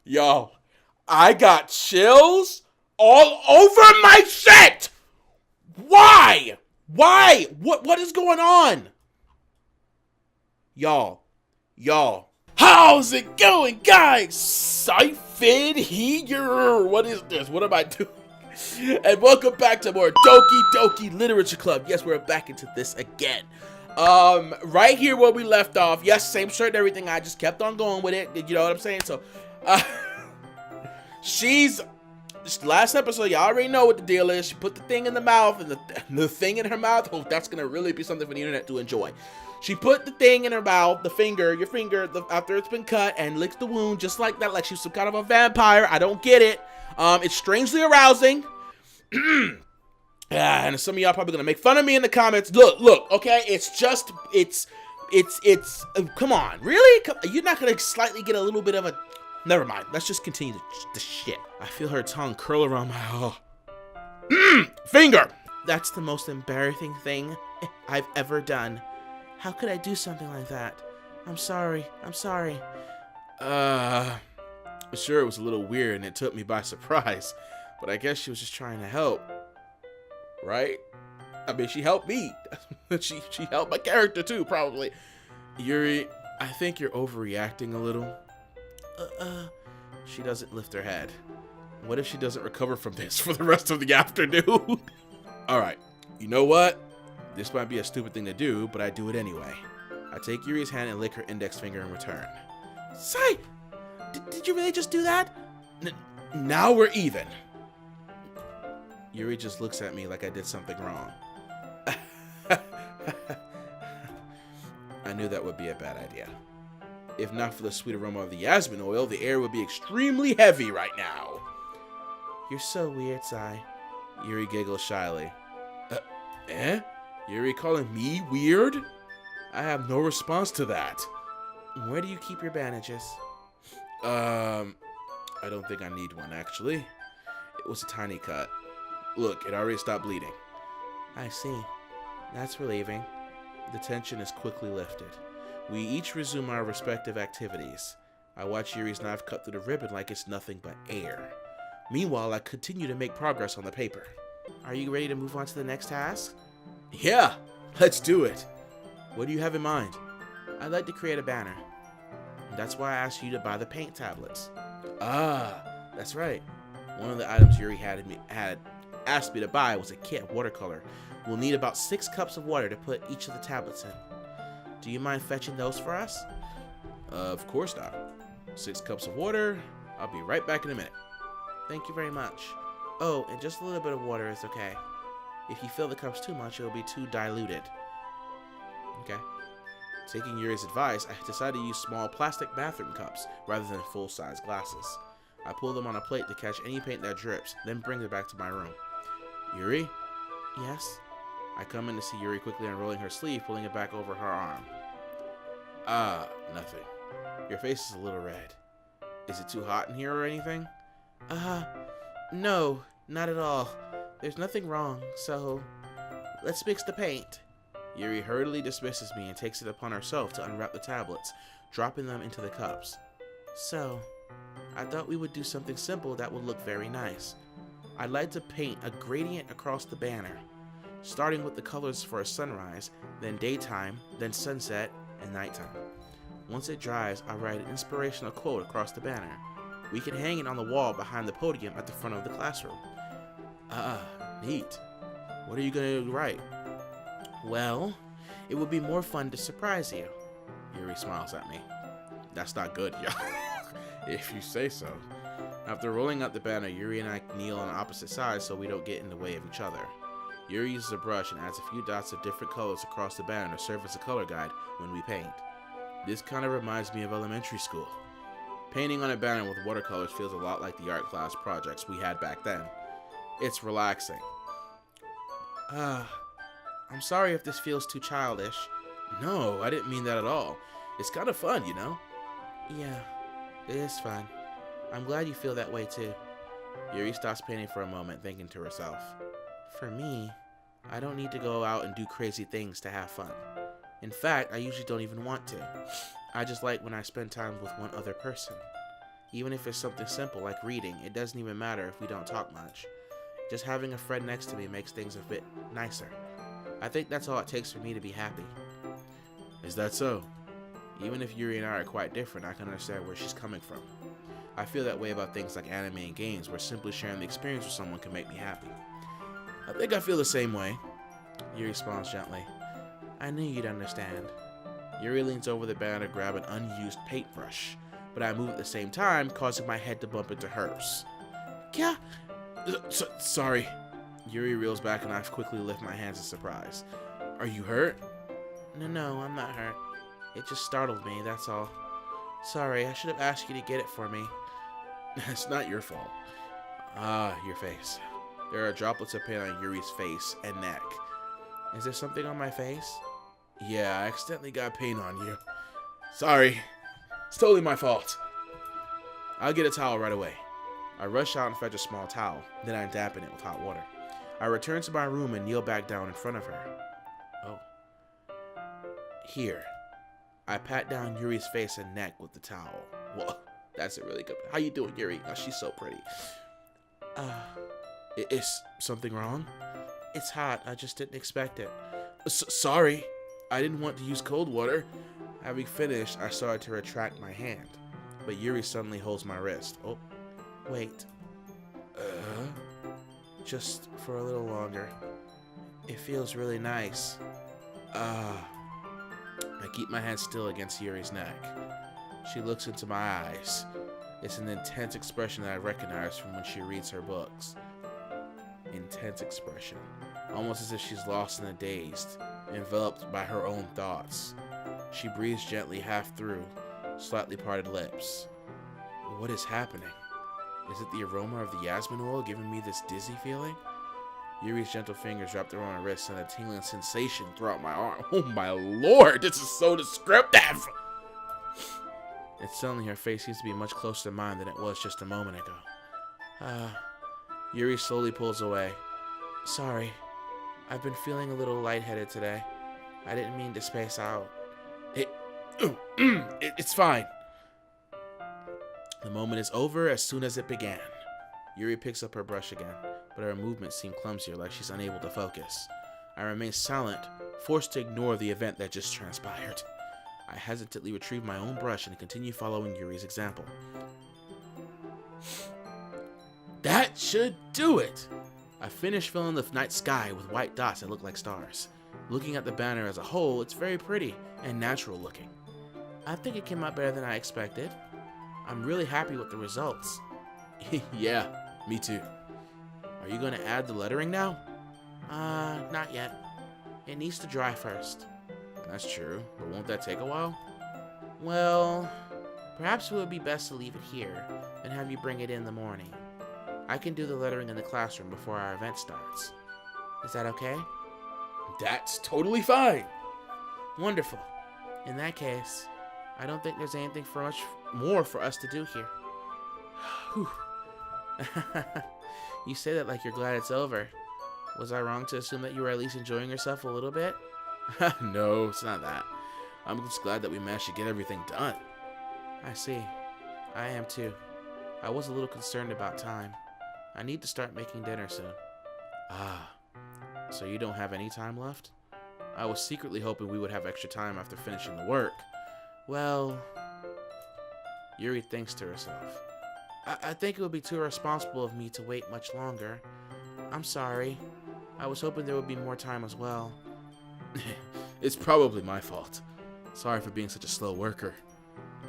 Yo, I got chills all over my set. Why? Why? What is going on? Y'all, y'all. How's it going, guys? Siphon here. What is this? What am I doing? And welcome back to more Doki Literature Club. Yes, we're back into this again. Right here where we left off. Yes, same shirt and everything. I just kept on going with it. You know what I'm saying? So, she's last episode. Y'all already know what the deal is. She put the thing in the mouth, and the thing in her mouth. Oh, that's gonna really be something for the internet to enjoy. She put the thing in her mouth, your finger, after it's been cut, and licks the wound just like that, like she's some kind of a vampire. I don't get it. It's strangely arousing. And some of y'all probably gonna make fun of me in the comments. Look, okay? It's come on, really? You're not gonna slightly get a little bit of a... Never mind. Let's just continue the shit. I feel her tongue curl around my... finger! That's the most embarrassing thing I've ever done. How could I do something like that? I'm sorry. Sure, it was a little weird and it took me by surprise. But I guess she was just trying to help. Right? I mean, she helped me. she helped my character too, probably. Yuri, I think you're overreacting a little. She doesn't lift her head. What if she doesn't recover from this for the rest of the afternoon? Alright, you know what? This might be a stupid thing to do, but I do it anyway. I take Yuri's hand and lick her index finger in return. Say, did you really just do that? Now we're even. Yuri just looks at me like I did something wrong. I knew that would be a bad idea. If not for the sweet aroma of the yasmin oil, the air would be extremely heavy right now. You're so weird, Sai. Yuri giggles shyly. Yuri calling me weird? I have no response to that. Where do you keep your bandages? I don't think I need one, actually. It was a tiny cut. Look, it already stopped bleeding. I see. That's relieving. The tension is quickly lifted. We each resume our respective activities. I watch Yuri's knife cut through the ribbon like it's nothing but air. Meanwhile, I continue to make progress on the paper. Are you ready to move on to the next task? Yeah, let's do it. What do you have in mind? I'd like to create a banner. That's why I asked you to buy the paint tablets. Ah, that's right. One of the items Yuri had asked me to buy was a kit of watercolor. We'll need about 6 cups of water to put each of the tablets in. Do you mind fetching those for us? Of course not. 6 cups of water. I'll be right back in a minute. Thank you very much. Oh, and just a little bit of water is okay. If you fill the cups too much, it'll be too diluted. Okay. Taking Yuri's advice, I decided to use small plastic bathroom cups rather than full-size glasses. I pull them on a plate to catch any paint that drips, then bring it back to my room. Yuri? Yes? I come in to see Yuri quickly unrolling her sleeve, pulling it back over her arm. Nothing. Your face is a little red. Is it too hot in here or anything? No, not at all. There's nothing wrong, so let's mix the paint. Yuri hurriedly dismisses me and takes it upon herself to unwrap the tablets, dropping them into the cups. So, I thought we would do something simple that would look very nice. I'd like to paint a gradient across the banner, starting with the colors for a sunrise, then daytime, then sunset, and nighttime. Once it dries, I'll write an inspirational quote across the banner. We can hang it on the wall behind the podium at the front of the classroom. Neat. What are you going to write? Well, it would be more fun to surprise you. Yuri smiles at me. That's not good, y'all. If you say so. After rolling out the banner, Yuri and I kneel on opposite sides so we don't get in the way of each other. Yuri uses a brush and adds a few dots of different colors across the banner to serve as a color guide when we paint. This kind of reminds me of elementary school. Painting on a banner with watercolors feels a lot like the art class projects we had back then. It's relaxing. I'm sorry if this feels too childish. No, I didn't mean that at all. It's kind of fun, you know? Yeah, it is fun. I'm glad you feel that way too. Yuri stops painting for a moment, thinking to herself. For me, I don't need to go out and do crazy things to have fun. In fact, I usually don't even want to. I just like when I spend time with one other person. Even if it's something simple like reading, it doesn't even matter if we don't talk much. Just having a friend next to me makes things a bit nicer. I think that's all it takes for me to be happy. Is that so? Even if Yuri and I are quite different, I can understand where she's coming from. I feel that way about things like anime and games, where simply sharing the experience with someone can make me happy. I think I feel the same way. Yuri responds gently. I knew you'd understand. Yuri leans over the banner to grab an unused paintbrush, but I move at the same time, causing my head to bump into hers. Yeah. Sorry. Yuri reels back and I quickly lift my hands in surprise. Are you hurt? No, I'm not hurt. It just startled me, that's all. Sorry, I should have asked you to get it for me. It's not your fault. Your face. There are droplets of paint on Yuri's face and neck. Is there something on my face? Yeah, I accidentally got paint on you. Sorry. It's totally my fault. I'll get a towel right away. I rush out and fetch a small towel, then I dampen it with hot water. I return to my room and kneel back down in front of her. Oh. Here. I pat down Yuri's face and neck with the towel. Whoa, that's a really good... How you doing, Yuri? Oh, she's so pretty. Is something wrong? It's hot. I just didn't expect it. Sorry. I didn't want to use cold water. Having finished, I started to retract my hand, but Yuri suddenly holds my wrist. Oh, wait. Just for a little longer. It feels really nice. I keep my hand still against Yuri's neck. She looks into my eyes. It's an intense expression that I recognize from when she reads her books. Intense expression. Almost as if she's lost in a daze, enveloped by her own thoughts. She breathes gently half through, slightly parted lips. What is happening? Is it the aroma of the yasmin oil giving me this dizzy feeling? Yuri's gentle fingers wrapped around my wrist and a tingling sensation throughout my arm. Oh my lord, this is so descriptive! And suddenly her face seems to be much closer to mine than it was just a moment ago. Yuri slowly pulls away. Sorry, I've been feeling a little lightheaded today. I didn't mean to space out. It's fine. The moment is over as soon as it began. Yuri picks up her brush again, but her movements seem clumsier, like she's unable to focus. I remain silent, forced to ignore the event that just transpired. I hesitantly retrieve my own brush and continue following Yuri's example. That should do it! I finish filling the night sky with white dots that look like stars. Looking at the banner as a whole, it's very pretty and natural looking. I think it came out better than I expected. I'm really happy with the results. Yeah, me too. Are you going to add the lettering now? Not yet. It needs to dry first. That's true, but won't that take a while? Well, perhaps it would be best to leave it here and have you bring it in the morning. I can do the lettering in the classroom before our event starts. Is that okay? That's totally fine. Wonderful. In that case, I don't think there's anything much more for us to do here. You say that like you're glad it's over. Was I wrong to assume that you were at least enjoying yourself a little bit? No, it's not that. I'm just glad that we managed to get everything done. I see. I am too. I was a little concerned about time. I need to start making dinner soon. So you don't have any time left? I was secretly hoping we would have extra time after finishing the work. Well... Yuri thinks to herself. I think it would be too irresponsible of me to wait much longer. I'm sorry. I was hoping there would be more time as well. It's probably my fault. Sorry for being such a slow worker.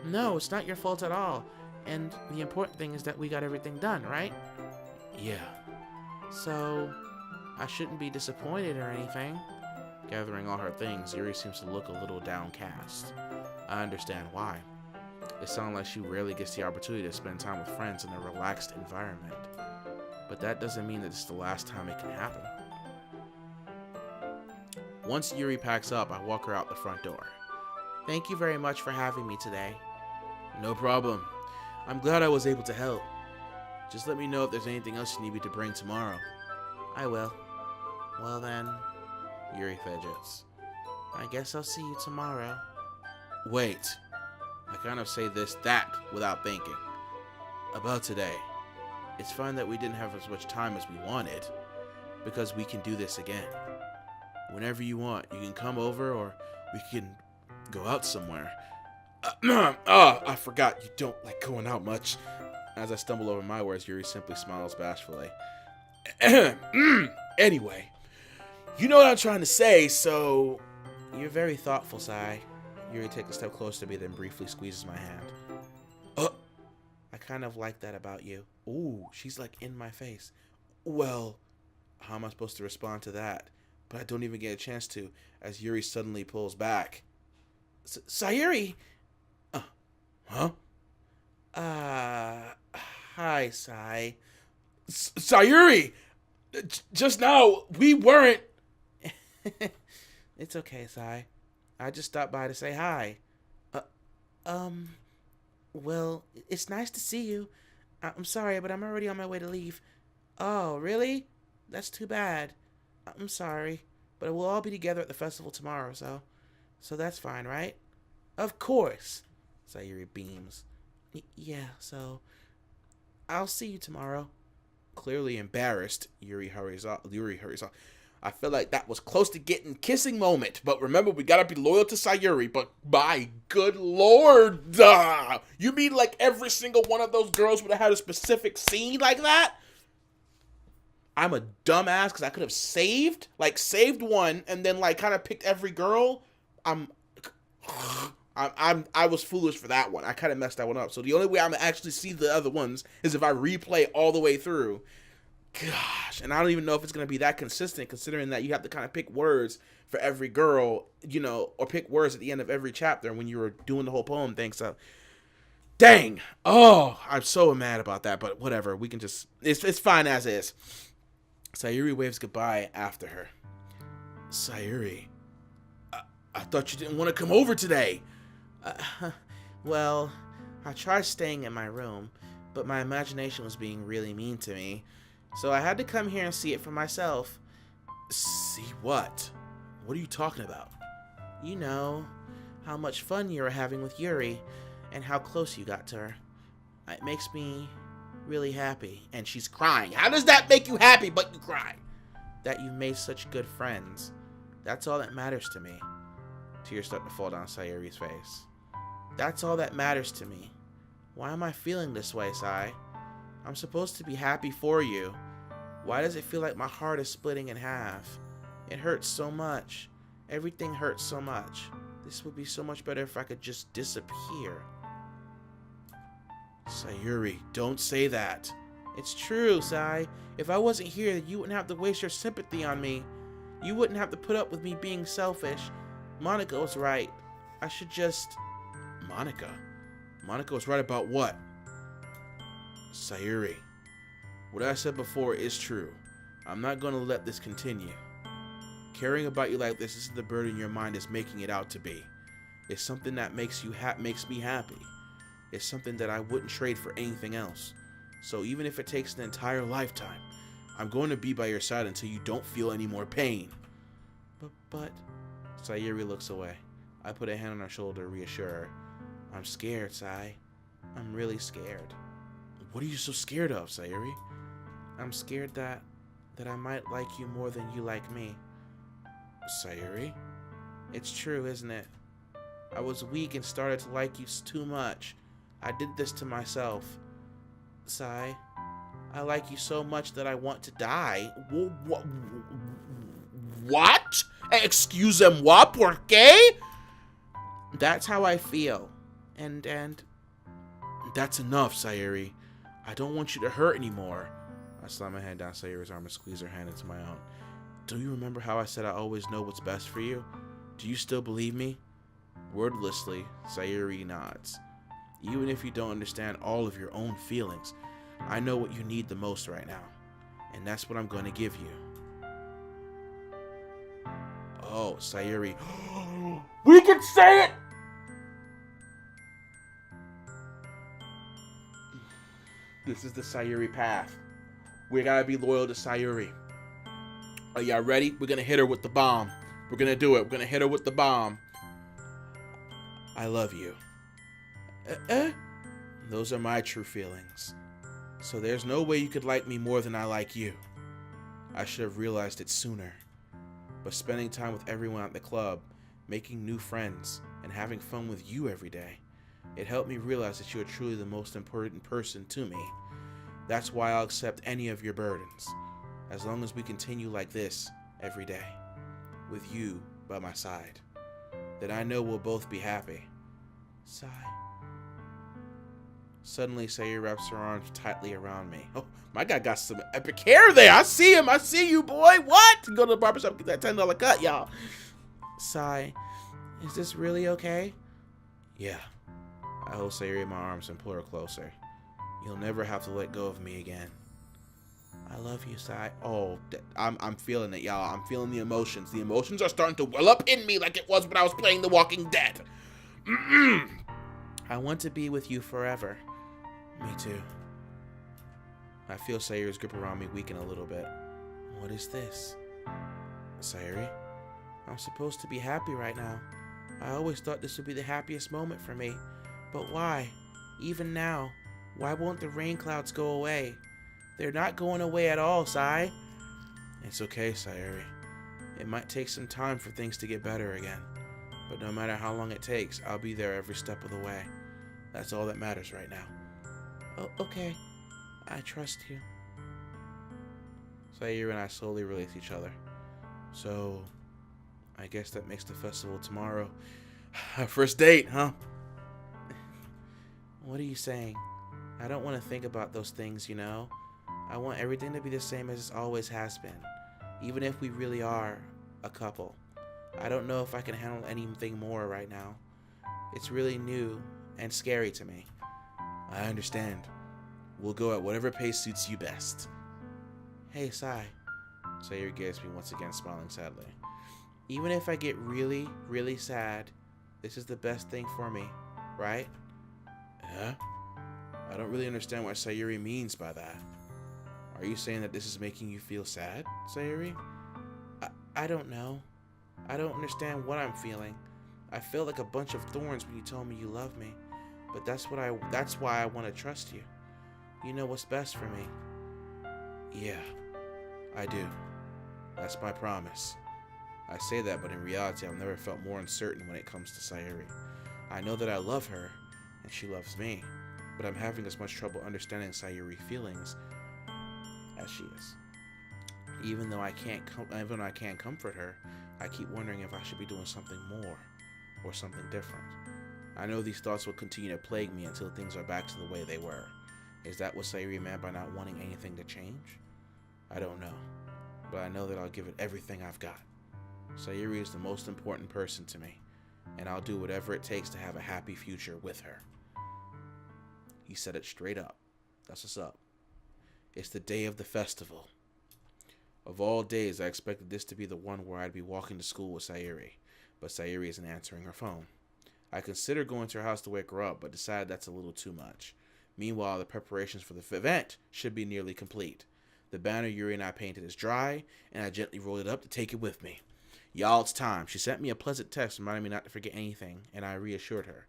No, it's not your fault at all. And the important thing is that we got everything done, right? Yeah. So, I shouldn't be disappointed or anything. Gathering all her things, Yuri seems to look a little downcast. I understand why. It sounds like she rarely gets the opportunity to spend time with friends in a relaxed environment. But that doesn't mean that it's the last time it can happen. Once Yuri packs up, I walk her out the front door. Thank you very much for having me today. No problem. I'm glad I was able to help. Just let me know if there's anything else you need me to bring tomorrow. I will. Well then, Yuri fidgets. I guess I'll see you tomorrow. Wait. I kind of say that without thinking. About today. It's fine that we didn't have as much time as we wanted, because we can do this again. Whenever you want, you can come over or we can go out somewhere. I forgot you don't like going out much. As I stumble over my words, Yuri simply smiles bashfully. Anyway, you know what I'm trying to say, so... You're very thoughtful, Sai. Yuri takes a step closer to me, then briefly squeezes my hand. I kind of like that about you. Ooh, she's like in my face. Well, how am I supposed to respond to that? But I don't even get a chance to, as Yuri suddenly pulls back. Sayuri! Huh? Hi, Sai. Sayuri! Just now, we weren't... It's okay, Sai. I just stopped by to say hi. Well, it's nice to see you. I'm sorry, but I'm already on my way to leave. Oh, really? That's too bad. I'm sorry, but we'll all be together at the festival tomorrow, so that's fine, right? Of course, Sayuri beams. Yeah, so I'll see you tomorrow. Clearly embarrassed, Yuri hurries off. I feel like that was close to getting kissing moment, but remember, we gotta be loyal to Sayuri. But my good lord, you mean like every single one of those girls would have had a specific scene like that? I'm a dumbass because I could have saved one and then like kind of picked every girl. I was foolish for that one. I kind of messed that one up. So the only way I'm gonna actually see the other ones is if I replay all the way through. Gosh, and I don't even know if it's going to be that consistent, considering that you have to kind of pick words for every girl, you know, or pick words at the end of every chapter when you were doing the whole poem thing. So, dang. Oh, I'm so mad about that, but whatever. We can just, it's fine as is. Sayuri waves goodbye after her. Sayuri, I thought you didn't want to come over today. Well, I tried staying in my room, but my imagination was being really mean to me. So I had to come here and see it for myself. See what? What are you talking about? You know, how much fun you were having with Yuri, and how close you got to her. It makes me really happy. And she's crying. How does that make you happy, but you cry? That you've made such good friends. That's all that matters to me. Tears start to fall down Sayuri's face. That's all that matters to me. Why am I feeling this way, Sai? I'm supposed to be happy for you. Why does it feel like my heart is splitting in half? It hurts so much. Everything hurts so much. This would be so much better if I could just disappear. Sayuri, don't say that. It's true, Sai. If I wasn't here, you wouldn't have to waste your sympathy on me. You wouldn't have to put up with me being selfish. Monica was right. I should just... Monica? Monica was right about what? Sayuri, what I said before is true. I'm not going to let this continue. Caring about you like this isn't the burden your mind is making it out to be. It's something that makes me happy. It's something that I wouldn't trade for anything else. So even if it takes an entire lifetime, I'm going to be by your side until you don't feel any more pain. But... Sayuri looks away. I put a hand on her shoulder to reassure her. I'm scared, Sai. I'm really scared. What are you so scared of, Sayuri? I'm scared that I might like you more than you like me. Sayuri? It's true, isn't it? I was weak and started to like you too much. I did this to myself. Sai, I like you so much that I want to die. What? Excusez-moi, por qué? That's how I feel. And that's enough, Sayuri. I don't want you to hurt anymore. I slam my hand down Sayuri's arm and squeeze her hand into my own. Do you remember how I said I always know what's best for you? Do you still believe me? Wordlessly, Sayuri nods. Even if you don't understand all of your own feelings, I know what you need the most right now. And that's what I'm going to give you. Oh, Sayuri. We can say it! This is the Sayuri path. We gotta be loyal to Sayuri. Are y'all ready? We're gonna hit her with the bomb. We're gonna do it. We're gonna hit her with the bomb. I love you. Those are my true feelings. So there's no way you could like me more than I like you. I should have realized it sooner. But spending time with everyone at the club, making new friends, and having fun with you every day, it helped me realize that you are truly the most important person to me. That's why I'll accept any of your burdens, as long as we continue like this every day, with you by my side. Then I know we'll both be happy. Sigh. Suddenly, Sayuri wraps her arms tightly around me. Oh, my guy got some epic hair there. I see him. I see you, boy. What? Go to the barbershop, get that $10 cut, y'all. Sigh. Is this really okay? Yeah. I hold Sayuri in my arms and pull her closer. You'll never have to let go of me again. I love you, Sai. Oh, I'm feeling it, y'all. I'm feeling the emotions. The emotions are starting to well up in me like it was when I was playing The Walking Dead. I want to be with you forever. Me too. I feel Sayuri's grip around me weaken a little bit. What is this? Sayuri? I'm supposed to be happy right now. I always thought this would be the happiest moment for me. But why? Even now, why won't the rain clouds go away? They're not going away at all, Sai. It's okay, Sayuri. It might take some time for things to get better again. But no matter how long it takes, I'll be there every step of the way. That's all that matters right now. Oh, okay. I trust you. Sayuri and I slowly release each other. So, I guess that makes the festival tomorrow our first date, huh? What are you saying? I don't want to think about those things, you know? I want everything to be the same as it always has been. Even if we really are a couple. I don't know if I can handle anything more right now. It's really new and scary to me. I understand. We'll go at whatever pace suits you best. Hey, Sai. Sayuri gazed me once again, smiling sadly. Even if I get really, really sad, this is the best thing for me, right? Yeah? I don't really understand what Sayuri means by that. Are you saying that this is making you feel sad, Sayuri? I don't know. I don't understand what I'm feeling. I felt like a bunch of thorns when you told me you love me. But that's why I want to trust you. You know what's best for me. Yeah, I do. That's my promise. I say that, but in reality, I've never felt more uncertain when it comes to Sayuri. I know that I love her, and she loves me, but I'm having as much trouble understanding Sayuri's feelings as she is. Even though I can't comfort her, I keep wondering if I should be doing something more, or something different. I know these thoughts will continue to plague me until things are back to the way they were. Is that what Sayuri meant by not wanting anything to change? I don't know, but I know that I'll give it everything I've got. Sayuri is the most important person to me, and I'll do whatever it takes to have a happy future with her. He said it straight up. That's what's up. It's the day of the festival. Of all days, I expected this to be the one where I'd be walking to school with Sayuri, but Sayuri isn't answering her phone. I considered going to her house to wake her up, but decided that's a little too much. Meanwhile, the preparations for the event should be nearly complete. The banner Yuri and I painted is dry, and I gently rolled it up to take it with me. Y'all, it's time. She sent me a pleasant text reminding me not to forget anything, and I reassured her.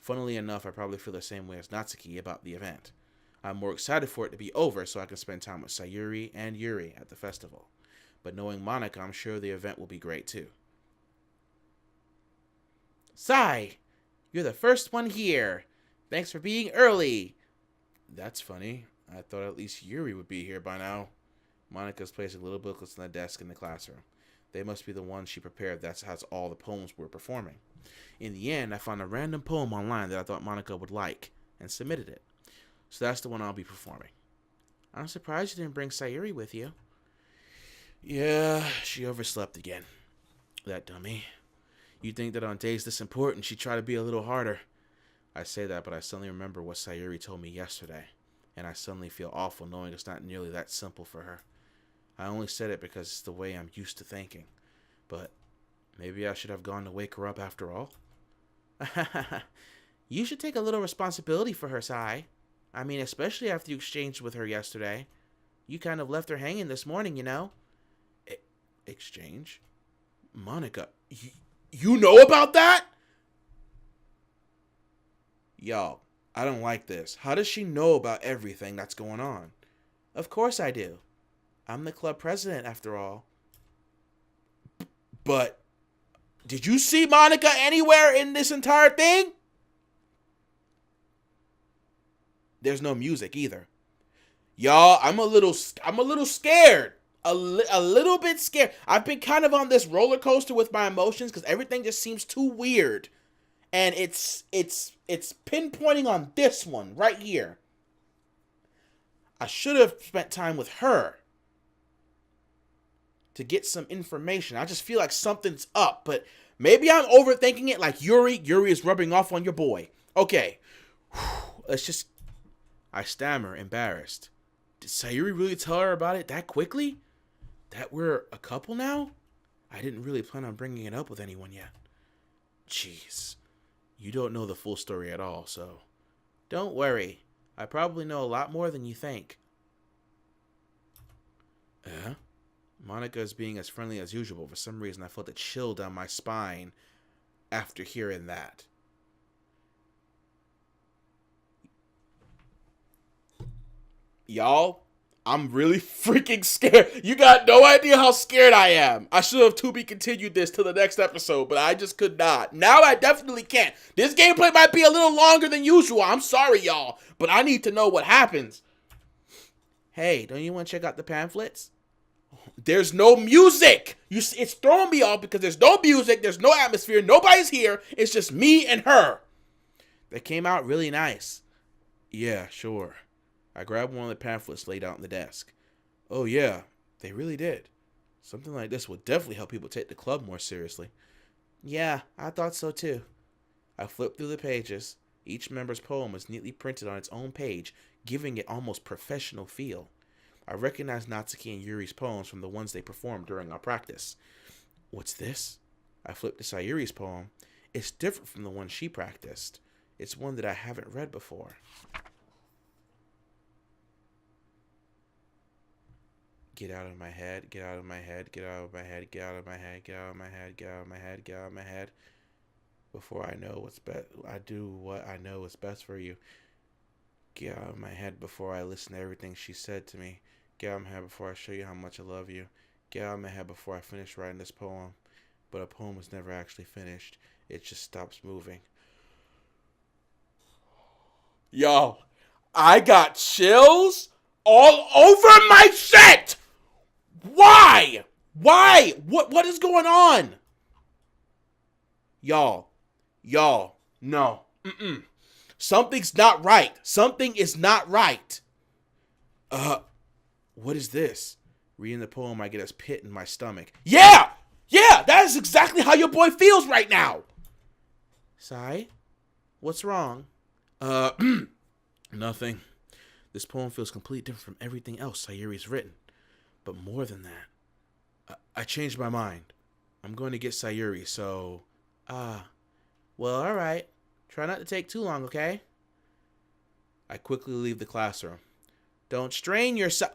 Funnily enough, I probably feel the same way as Natsuki about the event. I'm more excited for it to be over so I can spend time with Sayuri and Yuri at the festival. But knowing Monika, I'm sure the event will be great too. Sai, you're the first one here. Thanks for being early. That's funny. I thought at least Yuri would be here by now. Monika's placing little booklets on the desk in the classroom. They must be the ones she prepared. That has all the poems we're performing. In the end, I found a random poem online that I thought Monika would like and submitted it. So that's the one I'll be performing. I'm surprised you didn't bring Sayuri with you. Yeah, she overslept again. That dummy. You'd think that on days this important, she'd try to be a little harder. I say that, but I suddenly remember what Sayuri told me yesterday, and I suddenly feel awful knowing it's not nearly that simple for her. I only said it because it's the way I'm used to thinking, but maybe I should have gone to wake her up after all. You should take a little responsibility for her, Sai. I mean, especially after you exchanged with her yesterday. You kind of left her hanging this morning, you know? Exchange? Monika, you know about that? Y'all, I don't like this. How does she know about everything that's going on? Of course I do. I'm the club president, after all. But did you see Monica anywhere in this entire thing? There's no music either. Y'all, I'm a little scared. A little bit scared. I've been kind of on this roller coaster with my emotions because everything just seems too weird. And it's pinpointing on this one right here. I should have spent time with her to get some information. I just feel like something's up, but maybe I'm overthinking it like Yuri is rubbing off on your boy. Okay. Let's just... I stammer, embarrassed. Did Sayuri really tell her about it that quickly? That we're a couple now? I didn't really plan on bringing it up with anyone yet. Jeez. You don't know the full story at all, so... Don't worry. I probably know a lot more than you think. Monica is being as friendly as usual. For some reason, I felt a chill down my spine after hearing that. Y'all, I'm really freaking scared. You got no idea how scared I am. I should have to be continued this to the next episode, but I just could not. Now I definitely can't. This gameplay might be a little longer than usual. I'm sorry, y'all, but I need to know what happens. Hey, don't you want to check out the pamphlets? There's no music. It's throwing me off because there's no music, there's no atmosphere, nobody's here. It's just me and her. They came out really nice. Yeah, sure. I grabbed one of the pamphlets laid out on the desk. Oh yeah, they really did. Something like this would definitely help people take the club more seriously. Yeah, I thought so too. I flipped through the pages. Each member's poem was neatly printed on its own page, giving it almost professional feel. I recognized Natsuki and Yuri's poems from the ones they performed during our practice. What's this? I flipped to Sayuri's poem. It's different from the one she practiced. It's one that I haven't read before. Get out of my head, get out of my head, get out of my head, get out of my head, get out of my head, get out of my head, get out of my head. Before I know what's best, I do what I know is best for you. Get out of my head before I listen to everything she said to me. Get out of my head before I show you how much I love you. Get out of my head before I finish writing this poem. But a poem was never actually finished. It just stops moving. Yo, I got chills all over my shit! Why? Why? What is going on? Y'all, no. Something's not right. Something is not right. What is this? Reading the poem, I get a pit in my stomach. Yeah, that is exactly how your boy feels right now. Sai, what's wrong? Nothing. This poem feels completely different from everything else Sayuri's written. But more than that, I changed my mind. I'm going to get Sayuri, so... well, alright. Try not to take too long, okay? I quickly leave the classroom. Don't strain yourself...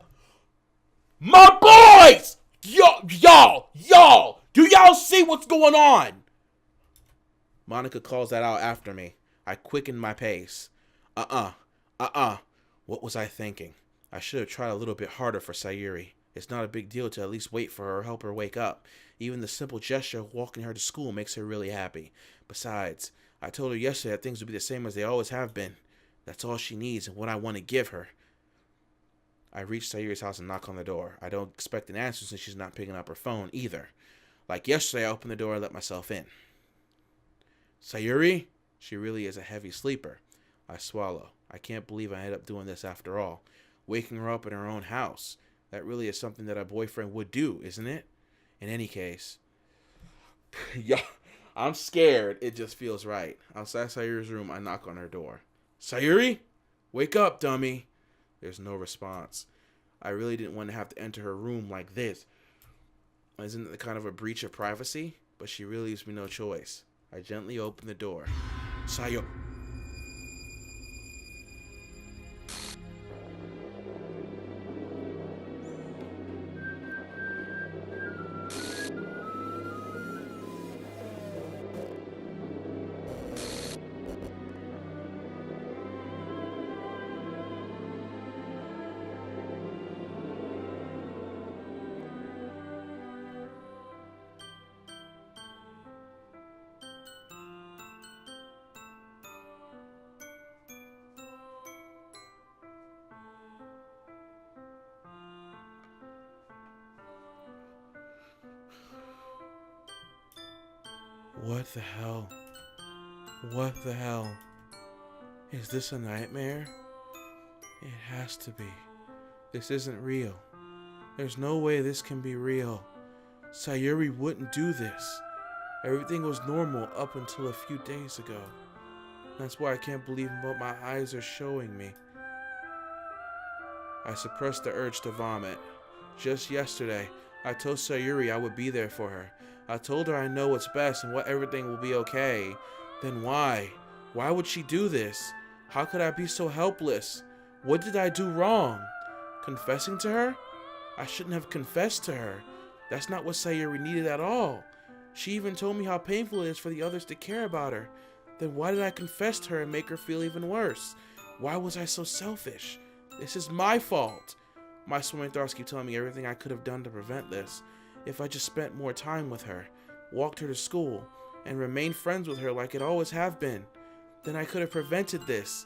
My boys! Y'all! Do y'all see what's going on? Monica calls that out after me. I quicken my pace. What was I thinking? I should have tried a little bit harder for Sayuri. It's not a big deal to at least wait for her or help her wake up. Even the simple gesture of walking her to school makes her really happy. Besides, I told her yesterday that things would be the same as they always have been. That's all she needs and what I want to give her. I reach Sayuri's house and knock on the door. I don't expect an answer since she's not picking up her phone either. Like yesterday, I opened the door and let myself in. Sayuri? She really is a heavy sleeper. I swallow. I can't believe I ended up doing this after all. Waking her up in her own house. That really is something that a boyfriend would do, isn't it? In any case. Yeah, I'm scared. It just feels right. Outside Sayuri's room, I knock on her door. Sayuri? Wake up, dummy. There's no response. I really didn't want to have to enter her room like this. Isn't it kind of a breach of privacy? But she really leaves me no choice. I gently open the door. Sayuri. What the hell? What the hell? Is this a nightmare? It has to be. This isn't real. There's no way this can be real. Sayuri wouldn't do this. Everything was normal up until a few days ago. That's why I can't believe what my eyes are showing me. I suppressed the urge to vomit. Just yesterday, I told Sayuri I would be there for her. I told her I know what's best and what everything will be okay. Then why? Why would she do this? How could I be so helpless? What did I do wrong? Confessing to her? I shouldn't have confessed to her. That's not what Sayuri needed at all. She even told me how painful it is for the others to care about her. Then why did I confess to her and make her feel even worse? Why was I so selfish? This is my fault. My swimming thoughts keep telling me everything I could have done to prevent this. If I just spent more time with her, walked her to school, and remained friends with her like it always have been, then I could have prevented this.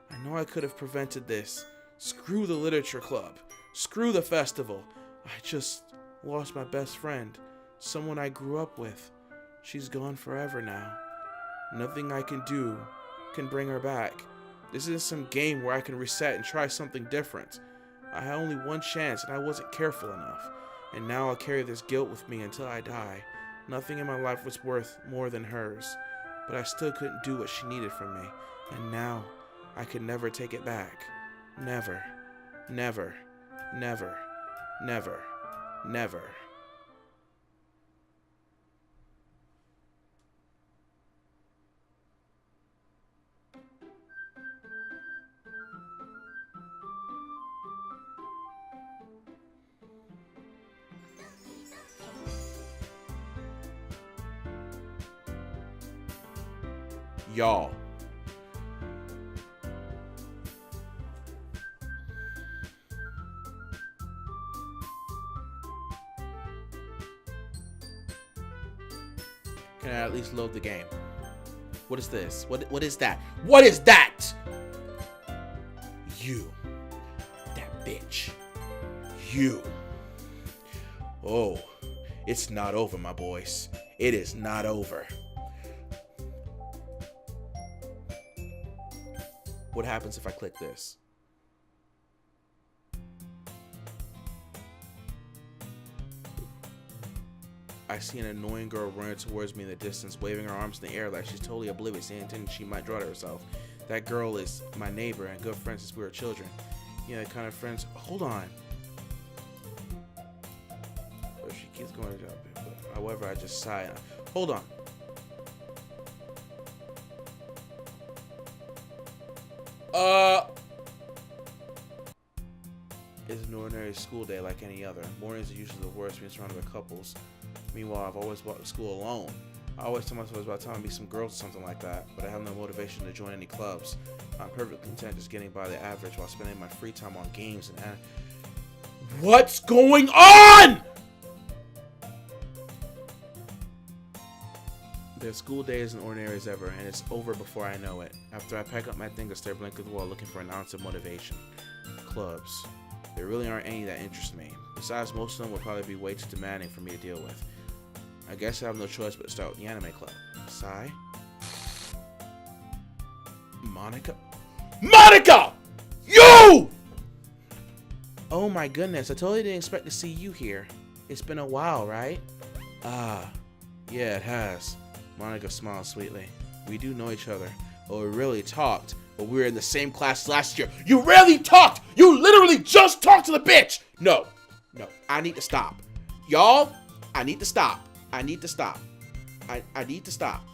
I know I could have prevented this. Screw the literature club. Screw the festival. I just lost my best friend, someone I grew up with. She's gone forever now. Nothing I can do can bring her back. This isn't some game where I can reset and try something different. I had only one chance and I wasn't careful enough. And now I'll carry this guilt with me until I die. Nothing in my life was worth more than hers. But I still couldn't do what she needed from me. And now, I could never take it back. Never. Never. Never. Never. Never. Y'all. Can I at least load the game? What is this? What is that? What is that? You. That bitch. You. Oh, it's not over, my boys. It is not over. What happens if I click this? I see an annoying girl running towards me in the distance, waving her arms in the air like she's totally oblivious and intending she might draw to herself. That girl is my neighbor and good friend since we were children. You know, the kind of friends. Hold on. But she keeps going to jump. However, I just sigh. Hold on. It's an ordinary school day like any other. Mornings are usually the worst being surrounded by couples. Meanwhile, I've always walked to school alone. I always tell myself it's about time to meet some girls or something like that, but I have no motivation to join any clubs. I'm perfectly content just getting by the average while spending my free time on games and What's going on?! The school day is as ordinary as ever, and it's over before I know it. After I pack up my things, I stare blankly at the wall looking for an ounce of motivation. Clubs. There really aren't any that interest me. Besides, most of them would probably be way too demanding for me to deal with. I guess I have no choice but to start with the anime club. Sigh. Monica? MONICA! You! Oh my goodness, I totally didn't expect to see you here. It's been a while, right? Ah, yeah, it has. Monica smiled sweetly. We do know each other. Well, we really talked, but we were in the same class last year. You rarely talked! You literally just talked to the bitch! No, I need to stop. Y'all, I need to stop. I need to stop. I need to stop.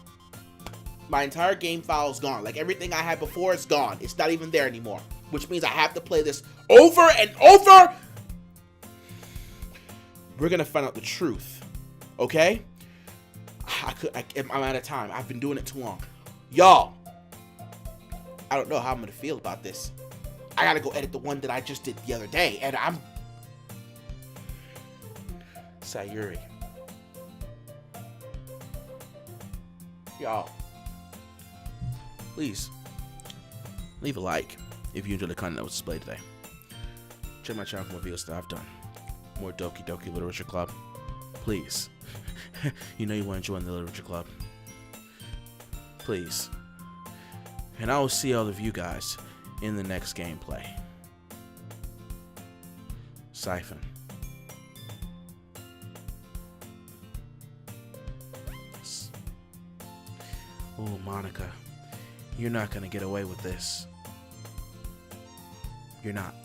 My entire game file is gone. Like, everything I had before is gone. It's not even there anymore. Which means I have to play this over and over. We're gonna find out the truth. Okay? I'm out of time. I've been doing it too long. Y'all, I don't know how I'm gonna feel about this. I gotta go edit the one that I just did the other day, and I'm... Sayuri. Y'all, please leave a like if you enjoyed the content that was displayed today. Check my channel for more videos that I've done. More Doki Literature Club. Please. You know you want to join the Literature Club. please. And I will see all of you guys in the next gameplay. Siphon. Oh, Monica, you're not gonna get away with this. You're not.